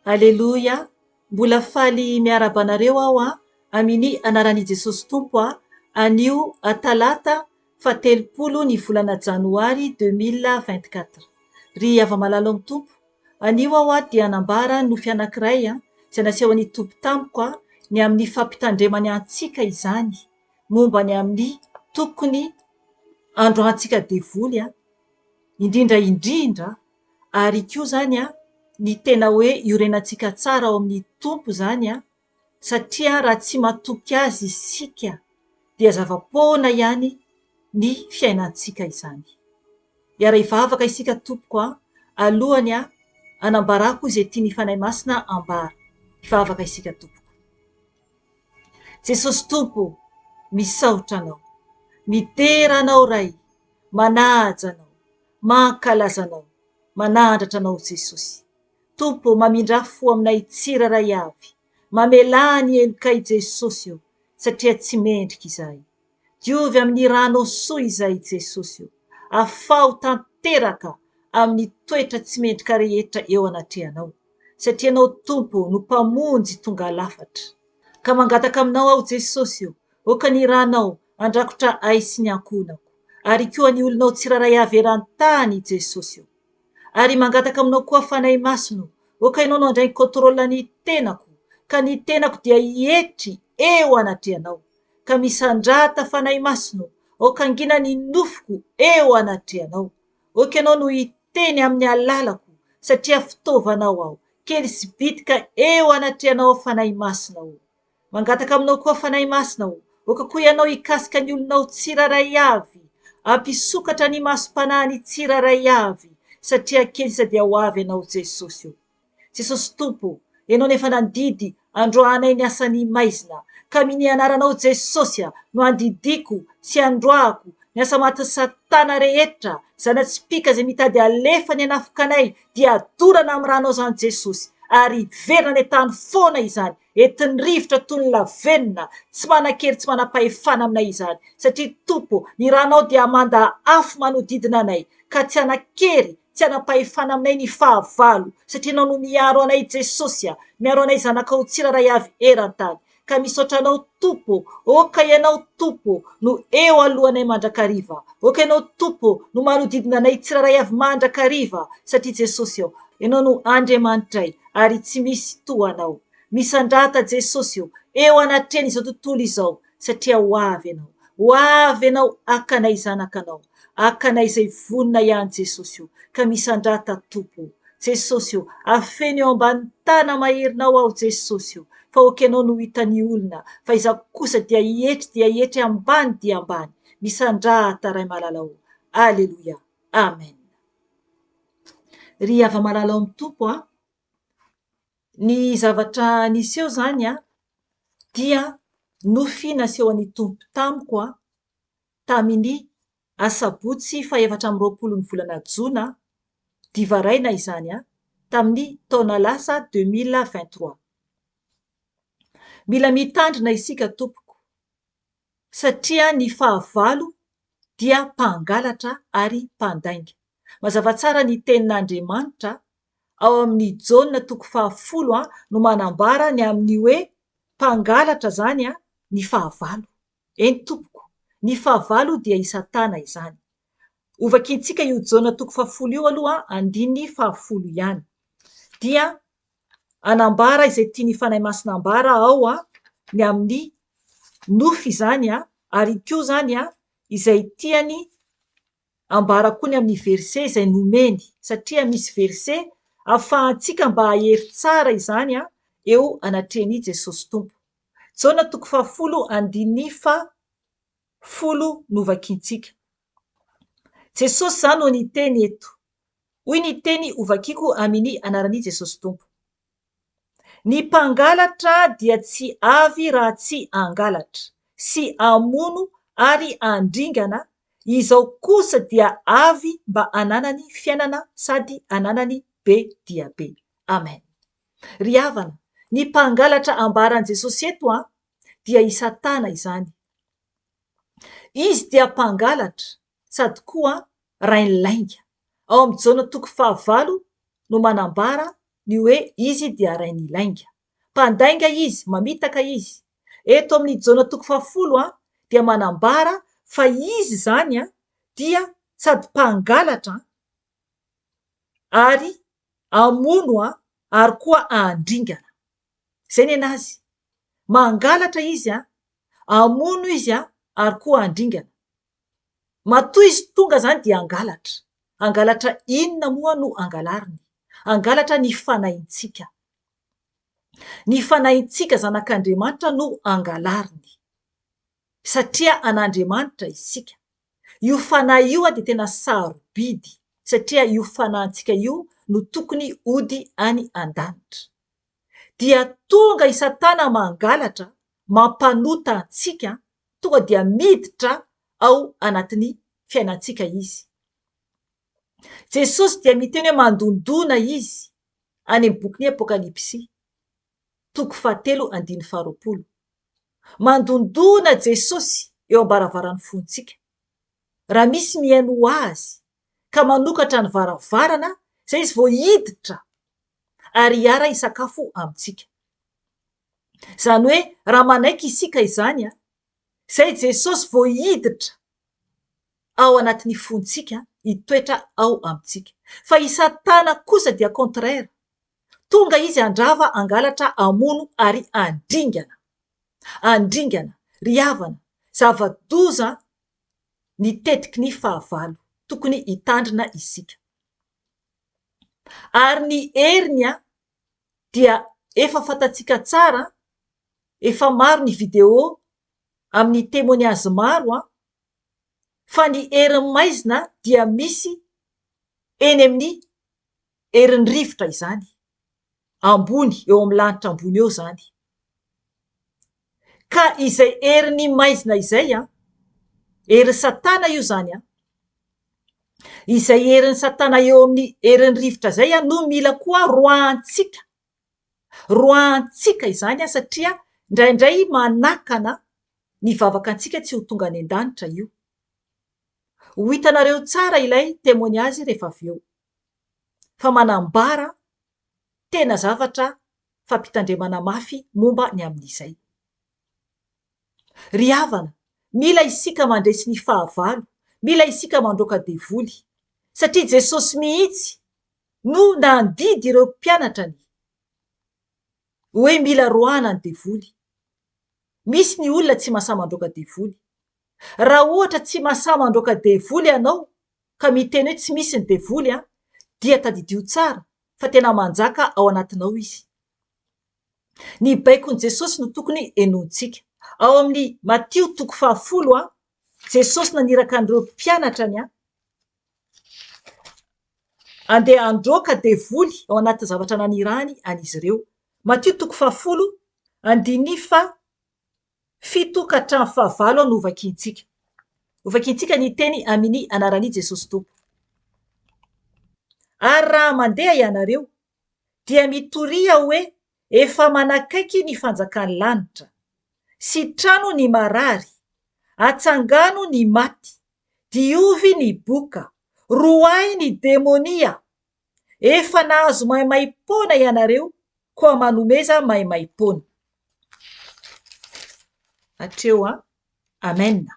Aleluia. Mbola faly miarabanareo aho amin'ny anaran'i Jesosy Tompo anio Talata 30 ny volana Janoary 2024. Ry ava-malalo amin'ny Tompo, anio aho dia anambara nofy anankiray izay naseho an'ny Tompo tamiko ny amin'ny fampitandremany antsika izany momba ny amin'ny tokony androantsika devoly indrindra indrindra, ary koa zany ny tena hoe iorenantsika tsara ao amin'ny Tompo zany satria raha tsy matoky azy isika dia zava-poana ihany ny fiainantsika izany. Iara hivavaka isika Tompoko alohany anambarako izay tiany fanahy masina ambara. Hivavaka isika Tompoko. Jesosy Tompo, misaotra anao, mitera anao ray, manaja anao, mankalaza anao, manandratra anao Jesosy. Tompo, mamindra fo aminay tsiraray avy, mamelany elokay Jesosy io, satria tsy mendrika izahay. Diovy amin'ny rano soa izay Jesosy io, afaho tanteraka amin'ny toetra tsy mendrika rehetra eo anatrehanao, satria anao Tompo no mpamonjy tonga lafatra. Ka mangataka aminao aho Jesosy io, oka ny ranao andrakotra ay sy ny ankonako, ary koa ny olonao tsiraray avy eran-tany Jesosy io. Ary mangataka aminao koa fanahy masina, oka ianao no andray kontrola ny tenako, ka ny tenako dia hietry eo anatrehanao. Ka misandrata fanahy masina, oka angina ny nofiko eo anatrehanao. Oka ianao no hiteny amin'ny alalako, satria fitaovanao aho, kely sy bitika eo anatrehanao fanahy masina aho. Mangataka aminao koa fanahy masina aho, oka koa ianao hikasika ny olonao tsiraray avy, ampisokatra ny masom-panahiny tsiraray avy, satria kely sady ho avy ianao Jesosy io. Jesosy Tompo, ianao nefa nandidy androanay ny asan'ny Maizina, ka miny anaranao Jesosy no andidiko sy androako ny asa maty Satana rehetra, zana-tsipika izay mitady alefa ny anafikanay, dia adorana amin'ny ranao zany Jesosy, ary verina ny tany foana izany, entin'ny rivotra toy ny lavenona, tsy manan-kery tsy manam-pahefana aminay izany, satria Tompo, ny ranao dia manda afo manodidina anay, ka tsy hanan-kery tsy hanam-pahefana aminay ny fahavalo, satria ianao no miaro anay Jesosy, miaro anay zanakao tsiraray avy eran-tany. Ka misaotra anao Tompo, oka ianao Tompo no eo alohanay mandrakariva, oka ianao Tompo no manodidina anay tsiraray avy mandrakariva, satria Jesosy ianao no Andriamanitray ary tsy misy toanao. Misandrata Jesosy eo anatreny izao tontolo izao, satria ho avy ianao akanay zanakanao, akanay izay vonona ihany Jesosy io. Ka misandrata Tompo Jesosy io, afeny eo ambany tana maherinao aho Jesosy io, fa oka ianao no hitan'ny olona, fa izaho kosa dia hietry ambany dia ambany. Misandrata ray malalao. Aleluia. Amen. Ry ava-malalao amin'ny Tompo ny zavatra niseho zany dia nofy naseho an'ny Tompo tamiko tamin'ny asabotsy 24 ny volana Jona, divaraina izany tamin'ny taona lasa 2023. Mila mitandrina isika Tompoko, satria ny fahavalo dia mpangalatra ary mpandainga. Mazava tsara ny tenin'Andriamanitra ao amin'ny Jaona 10 no manambara ny amin'ny hoe mpangalatra zany ny fahavalo. Eny Tompoko, ny fahavalo dia i Satana izany. Ovakintsika io Jaona 10 io aloha andininy 10 ihany. Dia anambara izay tiany fanahy masina ambara ao ny amin'ny nofy izany ary koa zany izay tiany ambara koa ny amin'ny verse izay nomeny, satria misy verse ahafahantsika mba hahery tsara izany eo anatreny Jesosy Tompo. Jaona 10 andininy 10 novakintsika. Jesosy zany no niteny eto. Hoy ny teny ovakiko amin'ny anaran'i Jesosy Tompo. Ny mpangalatra dia tsy avy raha tsy angalatra, sy amono ary andringana, izao kosa dia avy mba ananany fiainana sady ananany be dia be. Amen. Ry havana, ny mpangalatra ambaran'i Jesosy eto dia i Satana izany. Izy dia mpangalatra sady koa rain'lainga. Ao amin'ny Jaona 10 no manambara ny hoe izy dia rainy lainga. Mpandainga izy, mamitaka izy. Eto amin'ny Jaona 10 dia manambara fa izy zany dia sady mpangalatra ary amono ary koa andringana. Zay ny anazy. Mangalatra izy amono izy ary koa andringana. Matoa izy tonga zany dia angalatra. Angalatra inona moa no angalariny? Angalatra ny fanahintsika. Ny fanahintsika zanak'Andriamanitra no angalariny. Satria an'Andriamanitra isika. Io fanahy io dia tena sarobidy. Satria io fanahintsika io no tokony ody any an-danitra. Dia tonga i Satana mangalatra, mampanota antsika, tonga dia miditra ao anatin'ny fiainantsika izy. Jesosy dia miteny hoe mandondona izy any amin'ny bokin'ny Apokalipsy 7:20. Mandondona Jesosy eo am-baravaran'ny fontsika. Raha misy mihaino azy ka manokatra ny varavarana, zay izy vao hiditra ary hiara hisakafo amintsika. Zany hoe raha manaiky isika izany zay Jesosy vao hiditra ao anatin'ny fontsika, hitoetra ao amintsika. Fa i Satana kosa dia contraire. Tonga izy andrava, angalatra, amono ary andringana. Andringana, riavana, zava-doza ny tetiky ny fahavalo tokony hitandrina isika. Ary ny heriny dia efa fantatsika tsara, efa maro ny video amin'ny temoignage maro fa ny Herin'Ny maizina dia misy eny amin'ny herin'ny rivotra izany. Ambony, eo amin'ny lanitra ambony eo zany. Ka izay Herin'Ny maizina izay herin'ny Satana io zany izay herin'ny Satana eo amin'ny herin'ny rivotra zay no mila koa roahantsika. Roahantsika izany satria indraindray manakana ny vavakantsika tsy ho tonga any an-danitra io. Ho hitanareo tsara ilay temoignage rehefa avy eo. Fa manambara tena zavatra fampitandremana mafy momba ny amin'izay. Riavana, mila isika mandresy ny fahavalo, mila isika mandroaka devoly. Satria Jesosy mihitsy no nandidy ireo mpianatrany hoe mila roahana ny devoly. Misy ny olona tsy mahasahy mandroaka devoly. Raha ohatra tsy mahasahy mandroaka devoly ianao ka miteny hoe tsy misy ny devoly dia tadidio tsara fa tena manjaka ao anatinao izy. Ny baikon'i Jesosy no tokony henontsika. Ao amin'ny Matio 10 Jesosy naniraka an'ireo mpianatrany andeha androaka devoly ao anaty zavatra nanirahany an'izy ireo. Matio 10:7-15 no vakiantsika. Vakiantsika ny teny Amin'Ny anaran'i Jesosy Tompo. Ary raha mandeha ianareo dia mitoria hoe efa manakaiky ny fanjakan'ny lanitra. Sitrano ny marary, atsangano ny maty, diovy ny boka, roay ny demonia. Efa nahazo maimai-pona ianareo, koa manomeza maimai-pona. Hatreo Amen.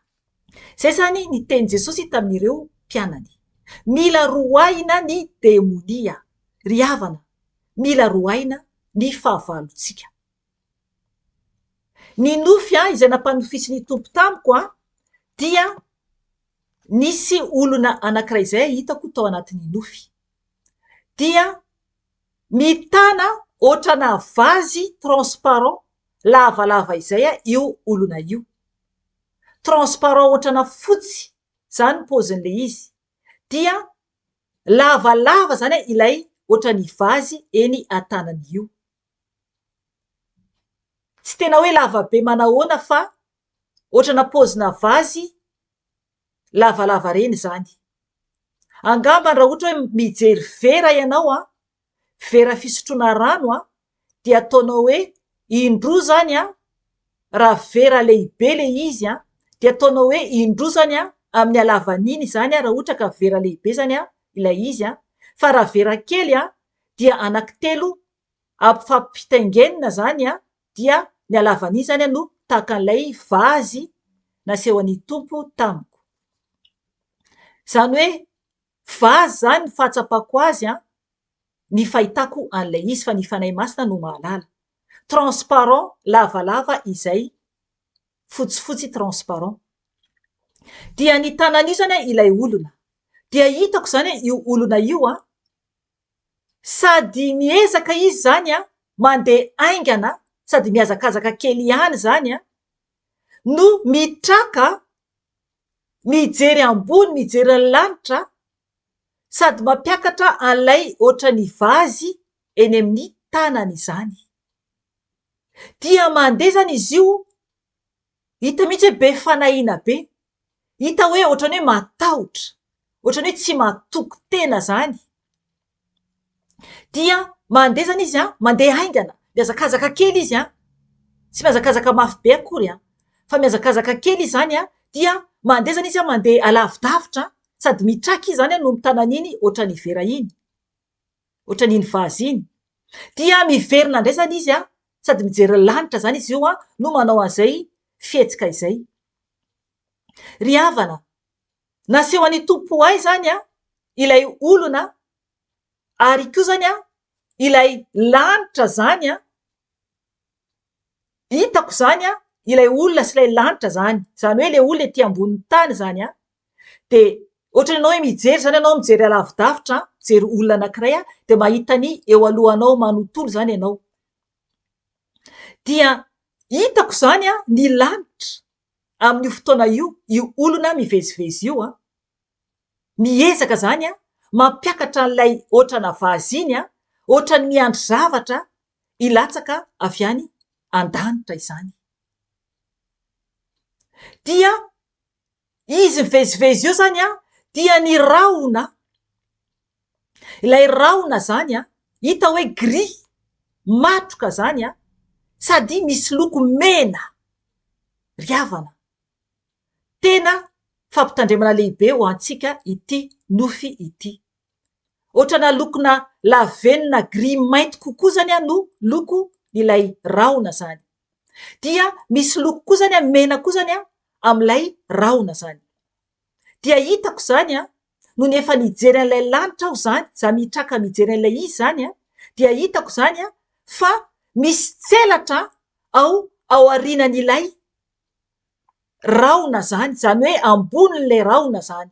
Zay zany ny teny Jesosy tamin'ireo mpianany. Mila roaina ny demonia. Riavana, mila roaina ny fahavalontsika. Ny nofy izay nampanofisy ny tompo tamiko dia nisy olona anankiray izay hitako tao anatin'ny nofy. Dia mitana ohatrana vazy transparent lavalava izay io olona io. Transparent ohatrana fotsy zany paozin'le izy. Dia lavalava zany ilay ohatrany vazy eny an-tanany io. Tsy tena hoe lava be manahoana fa ohatrana paozina vazy lavalava reny zany. Angamba raha ohatra hoe mijery vera ianao vera fisotroana rano dia ataonao hoe indroa zany raha vera lehibe le izy dia ataonao hoe indroa zany amin'ny halavan'iny zany raha ohatra ka vera lehibe zany ilay izy fa raha vera kely dia anankitelo ampifampitaingenina zany dia ny alavan'i zany no tahaka an'ilay vazy naseho an'ny tompo tamiko. Zany hoe vazy zany ny fahatsapako azy ny fahitako an'ilay izy, fa ny fanahy masina no mahalala. Transparent, lavalava izay fotsifotsy transparent. Dia ny tanan'io zany ilay olona. Dia hitako zany io olona io sady miezaka izy zany mandeha aingana, sady miazakazaka kely ihany zany no mitraka, mijery ambony, mijery ny lanitra, sady mampiakatra an'ilay ohatran'ny vazy eny amin'ny tanany izany. Dia mandeha zany izy io, hita mihitsy hoe be fanahiana be, hita hoe ohatran'ny hoe matahotra, ohatran'ny hoe tsy matoko tena zany. Dia mandeha zany izy mandeha aingana, miazakazaka kely izy tsy miazakazaka mafy be akory fa miazakazaka kely izy zany dia mandeha zany izy mandeha alavidavitra, sady mitraka izy zany no mitanan'iny ohatran'ny vera iny, ohatran'iny vazy iny. Dia miverina indray zany izy sady mijery lanitra zany izy io no manao an'izay fihetsika izay. Ry havana, naseho an'ny tompo ahy zany ilay olona, ary koa zany ilay lanitra zany hitako zany ilay olona sy ilay lanitra zany. Zany hoe ilay olona ety ambonin'ny tany zany de ohatran'ny ianao hoe mijery zany ianao, mijery alavidavitra, mijery olona anankiray de mahitany eo alohanao manontolo zany ianao. Dia hitako zany ny lanitra amin'io fotoana io olona mivezivezy io miezaka zany mampiakatra an'ilay ohatrana vazy iny ohatran'ny miandry zavatra hilatsaka avy any An-Danitra izany. Dia izy mivezivezy io zany dia ny rahona, ilay rahona zany hita hoe gris matroka zany sady misy loko mena. Ry havana, tena fampitandremana lehibe ho antsika ity Nofy ity. Ohatrana lokona lavenona gris mainty kokoa zany no loko ilay rahona zany. Dia misy loko koa zany mena koa zany amin'ilay rahona zany. Dia hitako zany no efa nijery an'ilay lanitra aho zany, za mitraka mijery an'ilay izy zany dia hitako zany fa misy tselatra ao aorianan'ilay rahona zany, zany hoe ambonin'ilay rahona zany.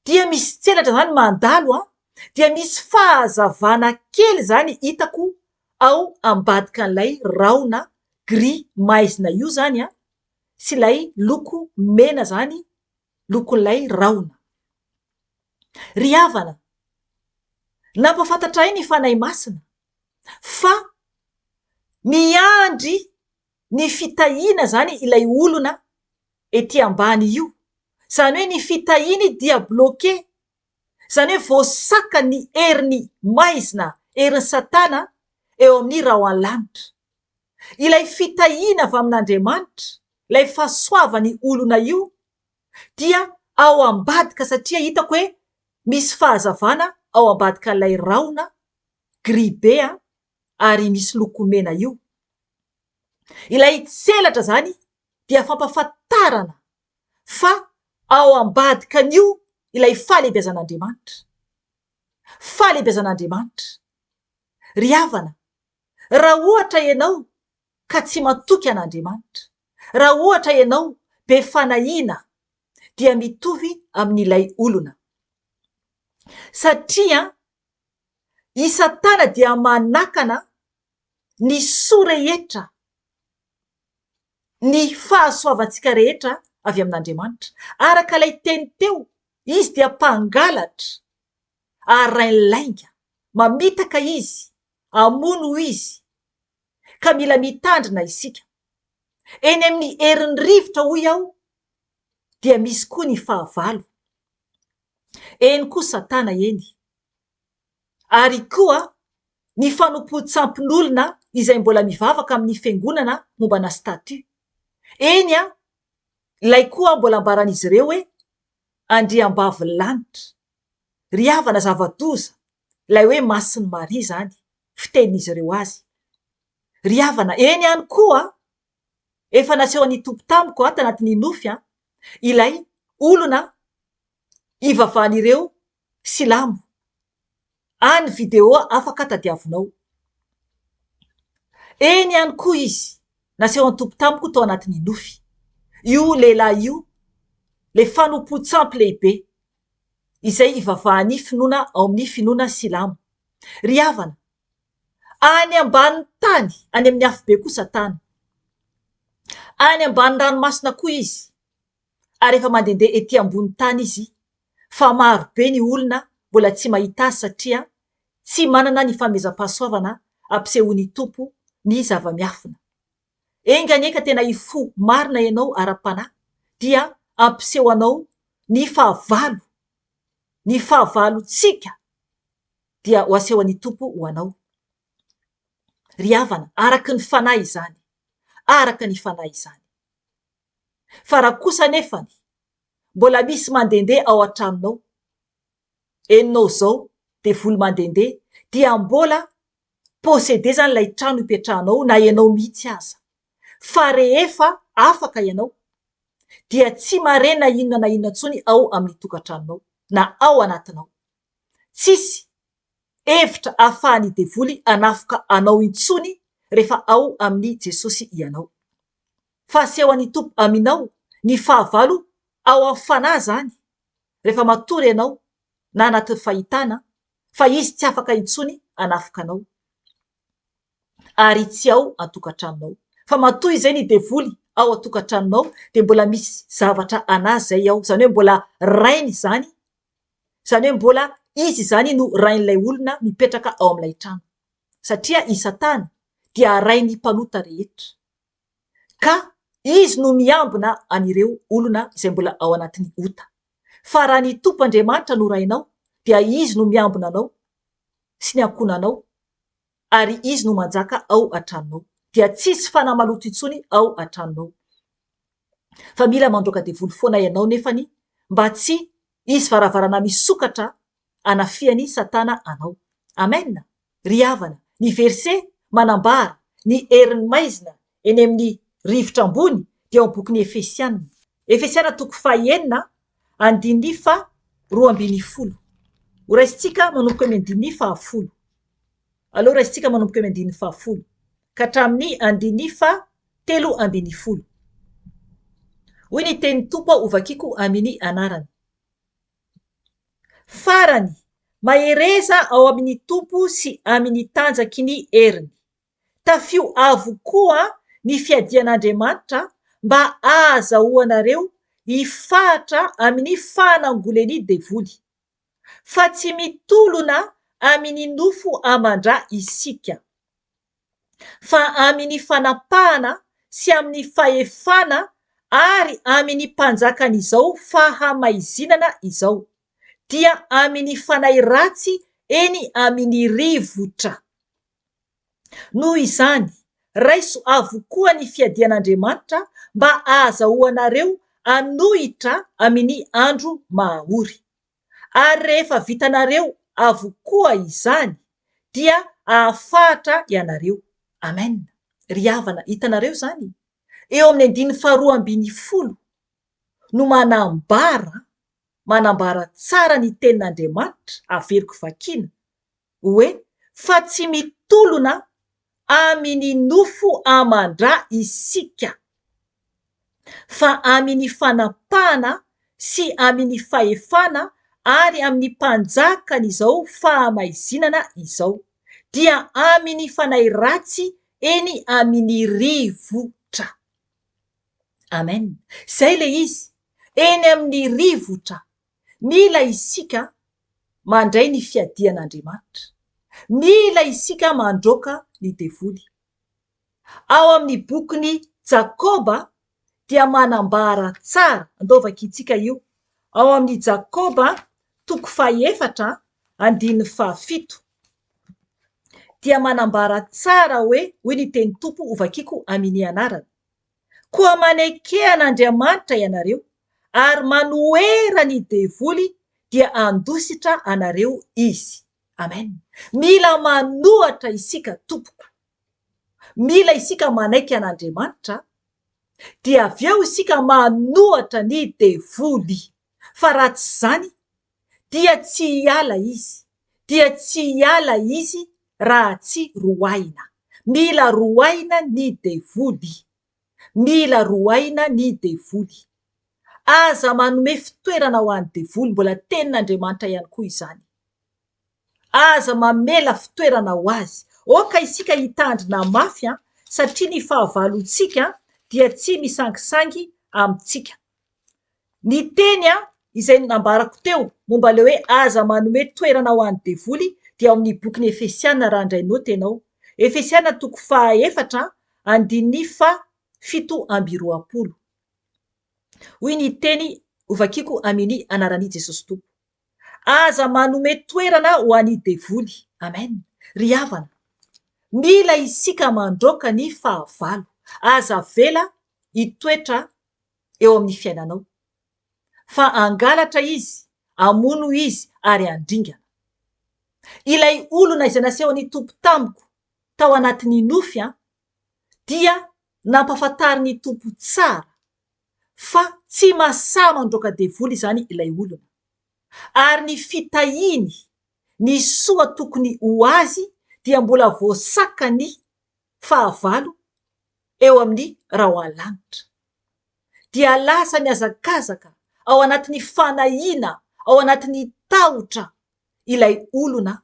Dia misy tselatra zany mandalo dia misy fahazavana kely zany hitako ao ambadika an'ilay rahona gris maizina io zany sy ilay loko mena zany lokon'ilay rahona. Ry havana, nampafantatra ahy ny fanahy masina fa miandry ny fitahiana zany ilay olona ety ambany io. Zany hoe ny fitahiany dia bloqué, zany hoe voasaka ny herin'ny maizina, herin'ny satana eo amin'ny rahoan'ny lanitra. Ilay fitahiana avy amin'Andriamanitra, ilay fahasoavany olona io dia ao ambadika, satria hitako hoe misy fahazavana ao ambadika ilay rahona gris be ary misy loko mena io. Ilay tselatra zany dia fampafantarana fa ao ambadikan'io ilay fahalehibiazan'Andriamanitra. Fahalehibiazan'Andriamanitra. Ry havana, raha ohatra ianao ka tsy matoky an'Andriamanitra, raha ohatra ianao be fanahiana, dia mitovy amin'ilay olona. Satria i Satana dia manakana ny soa rehetra, ny fahasoavantsika rehetra avy amin'Andriamanitra. Araka ilay teny teo, izy dia mpangalatra ary rainy lainga, mamitaka izy, amono izy, ka mila mitandrina isika. Eny amin'ny herin'ny rivotra hoy aho dia misy koa ny fahavalo. Eny koa Satana eny. Ary koa ny fanompo-tsampin'olona izay mbola mivavaka amin'ny fiangonana mombana statut. Eny ilay koa mbola ambaran'izy ireo hoe andriambavy lanitra. Ry havana zava-doza, Lay hoe masin'ny Maria zany fitenin'izy ireo azy. Ry havana, eny ihany koa efa naseho ny tompo tamiko tanatin'ny Nofy ilay olona ivavahan'ireo silamo. Any video afaka tadiavinao. Eny ihany koa izy naseho ny tompo tamiko tao anatin'ny Nofy. Io lehilahy io le fanompo-tsampy lehibe izay ivavahany finoana ao amin'ny finoana silamo. Ry havana, any ambanin'ny tany, any amin'ny afo be kosa tany, any ambanin'ny ranomasina koa izy, ary efa mandehandeha ety ambony tany izy, fa maro be ny olona mbola tsy mahita azy satria tsy manana ny famezam-pahasoavana ampisehoan'ny tompo ny zava-miafina. Enganeka tena ifo marina ianao ara-panahy dia ampiseho anao ny fahavalo, ny fahavalontsika dia ho asehoan'ny tompo ho anao. Ry havana, araka ny fanahy izany, araka ny fanahy izany. Fa raha kosa nefany mbola misy mandehandeha ao an-tranonao, eninao zao devoly mandehandeha, dia mbola posede zany lay trano ipetrahanao na ianao mihitsy aza. Fa rehefa afaka ianao dia tsy mare na inona intsony ao amin'ny tokantranonao na ao anatinao. Tsisy hevitra ahafahan'ny devoly anafoka anao intsony rehefa ao amin'ny Jesosy ianao. Fa asehoan'ny tompo aminao ny fahavalo ao amin'ny fanahy zany rehefa matory ianao na anaty fahitana, fa izy tsy afaka intsony anafoka anao ary tsy ao an-tokantranonao. Fa matoy izay ny devoly ao an-tokantranonao dia mbola misy zavatra anazy zay ao, zany hoe mbola rainy zany, zany hoe mbola izy zany no rain'ilay olona mipetraka ao amin'ilay trano, satria i Satana dia rain'ny mpanota rehetra, ka izy no miambina an'ireo olona izay mbola ao anatin'ny ota. Fa raha ny Tompo Andriamanitra no rainao dia izy no miambina anao sy ny ankonanao, ary izy no manjaka ao an-tranonao, dia tsisy fanahy maloto intsony ao an-tranonao. Fa mila mandroaka devoly foana ianao nefany mba tsy hisy varavarana misokatra anafian'ny Satana anao. Amen. Ry havana, ny verset manambara ny Herin'Ny Maizina eny amin'ny rivotra ambony dia ao bokin'ny Efesiana. Efesiana 4:2-10. Ho raisintsika manomboka amin'ny 10:10. Aloha raisintsika manomboka amin'ny 10:10 ka hatramin'ny 10:30. Hoy ny tenin'ny Tompo ovakiko amin'ny anarany. Farany mahereza ao amin'ny Tompo sy amin'ny tanjaky ny heriny. Tafio avokoa ny fiadian'Andriamanitra mba ahazahoanareo hifahatra amin'ny fanangoleny devoly, fa tsy mitolona amin'ny nofo amandra isika, fa amin'ny fanapahana sy amin'ny fahefana ary amin'ny mpanjakan'izao fahamazinana izao, dia amin'ny fanahy ratsy eny amin'ny rivotra. Noho izany, raiso avokoa ny fiadian'Andriamanitra mba ahazahoanareo hanohitra amin'ny andro mahaory. Ary rehefa vitanareo avokoa izany dia ahafahatra ianareo. Amen. Ry havana, hitanareo zany eo amin'ny 10:20 no manambara tsara ny tenin'Andriamanitra, averiko vakina hoe fa tsy mitolona amin'ny nofo amandra isika, fa amin'ny fanapahana sy amin'ny fahefana ary amin'ny mpanjakan'izao fahamazinana izao, dia amin'ny fanahy ratsy eny amin'ny rivotra. Amen. Zay le izy, eny amin'ny rivotra. Mila isika mandray ny fiadian'Andriamanitra, mila isika mandroaka ny devoly. Ao amin'ny bokin'ny Jakoba dia manambara tsara, andovakitsika io, ao amin'ny Jakoba 4:7 dia manambara tsara hoe, hoy ny teny Tompo ovakiko amin'ny anarany, koa manekehan'Andriamanitra ianareo ary manoera ny devoly dia andositra anareo izy. amen. Mila manohatra isika tompoko, mila isika manaiky an'Andriamanitra, dia avy eo isika manohatra ny devoly. Fa raha tsy zany dia tsy hiala izy, dia tsy hiala izy raha tsy roaina. Mila roaina ny devoly, mila roaina ny devoly. Aza manome fitoerana ho an'ny devoly, mbola tenin'Andriamanitra ihany koa izany. Aza mamela fitoerana ho azy. Oka isika hitandrina mafy, satria ny fahavalontsika dia tsy misangisangy amintsika. Ny teny izay nambarako teo momba le hoe aza manome toerana ho an'ny devoly dia amin'ny bokin'ny Efesiana raha indray noty ianao. Efesiana 4:7-7. Hoy ny teny ovakiko Amin'Ny anaran'i Jesosy Tompo. Aza manome toerana ho an'ny devoly. Amen. Ry havana, mila isika mandroaka ny fahavalo. Aza vela hitoetra eo amin'ny fiainanao. Fa angalatra izy, amono izy ary andringana. Ilay olona izay nasehon'ny Tompo tamiko tao anatin'ny Nofy dia nampafantarin'ny Tompo tsara fa tsy mahasahy mandroaka devoly zany ilay olona. Ary ny fitahiny, ny soa tokony ho azy dia mbola voasakany fahavalo eo amin'ny rahoalanitra. Dia lasa miazakazaka ao anatin'ny fanahina, ao anatin'ny tahotra ilay olona.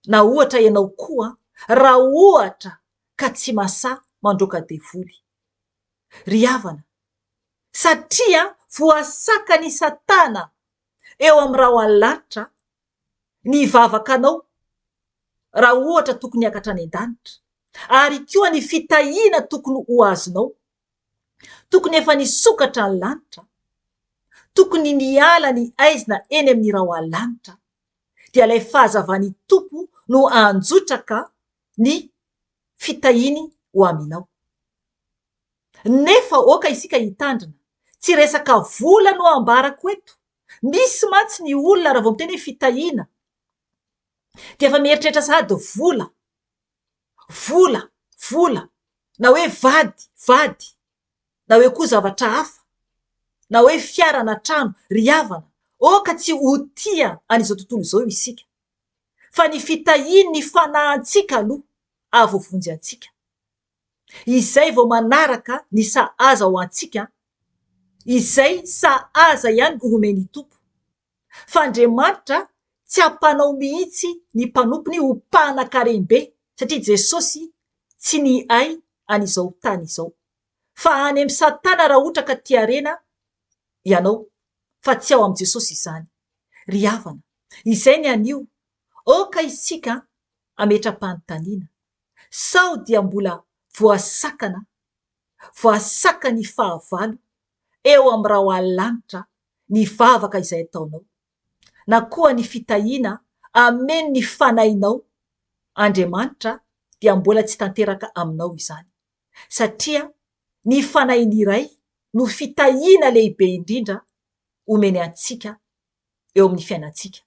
Na ohatra ianao koa, raha ohatra ka tsy mahasahy mandroaka devoly. Ry havana, satria voasakany Satana eo amin'ny rahoalanitra ny vavakanao raha ohatra tokony hiakatra any an-danitra. Ary koa ny fitahina tokony ho azonao, tokony efa nisokatra ny lanitra, tokony niala ny aizina eny amin'ny rahoalanitra, dia ilay fahazavan'ny Tompo no anjotraka ny fitahiny ho aminao. Nefa oka isika hitandrina, tsy resaka vola no ambarako eto. Misy mantsy ny olona raha vao miteny fitahina dia efa mieritreritra sahady vola, na hoe vady, na hoe koa zavatra hafa, na hoe fiara na trano. Ry havana, oka tsy ho tia an'izao tontolo izao isika. Fa ny fitahiny, ny fanahintsika aloha avovonjy antsika. Izay vao manaraka ny sahaza ho antsika, izay sahaza ihany omeny Tompo. Fa Andriamanitra tsy hampanao mihitsy ny mpanompony ho mpanan-karembe, satria Jesosy tsy nihay an'izao tany izao. Fa any amin'ny Satana raha ohatra ka tiarena ianao, fa tsy ao amin'ny Jesosy izany. Ry havana, izay ny anio, oka isika ametra-panontaniana. Sao dia mbola voasakany fahavalo eo amin'ny rahoalanitra ny vavaka izay ataonao, na koa ny fitahina ameny ny fanahinao. Andriamanitra dia mbola tsy tanteraka aminao izany, satria ny fanahiny iray no fitahina lehibe indrindra omeny antsika eo amin'ny fiainantsika,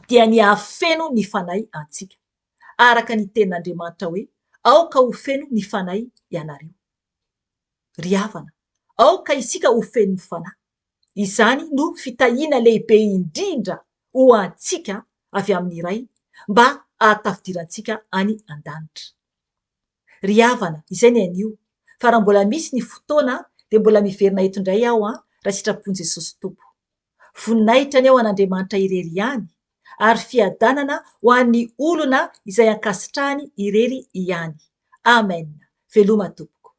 dia ny hafeno ny fanahy antsika. Araka ny tenin'Andriamanitra hoe aoka ho feno ny fanahy ianareo. Ry havana, aoka isika ho feno ny fanahy. Izany no fitahina lehibe indrindra ho antsika avy amin'ny iray, mba ahatafidirantsika any an-danitra. Ry havana, izay ny anio. Fa raha mbola misy ny fotoana dia mbola miverina eto indray aho raha sitrapon'i Jesosy Tompo. Voninahitra ny ao an'Andriamanitra irery ihany, ary fiadanana ho an'ny olona izay ankasitrahany irery ihany. Amen. Veloma tompoko.